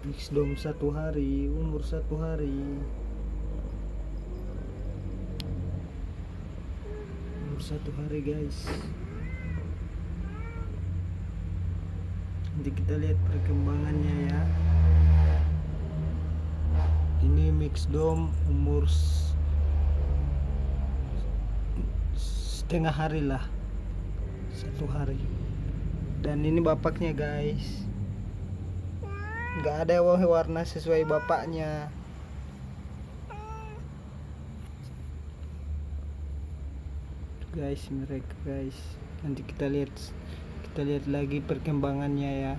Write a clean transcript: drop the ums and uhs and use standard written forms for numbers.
Mixdom 1 hari, umur 1 hari. Umur 1 hari guys. Nanti kita lihat perkembangannya ya. Ini mixdom umur setengah hari lah, 1 hari. Dan ini bapaknya guys, nggak ada warna sesuai bapaknya. Guys, mereka guys, nanti kita lihat lagi perkembangannya ya.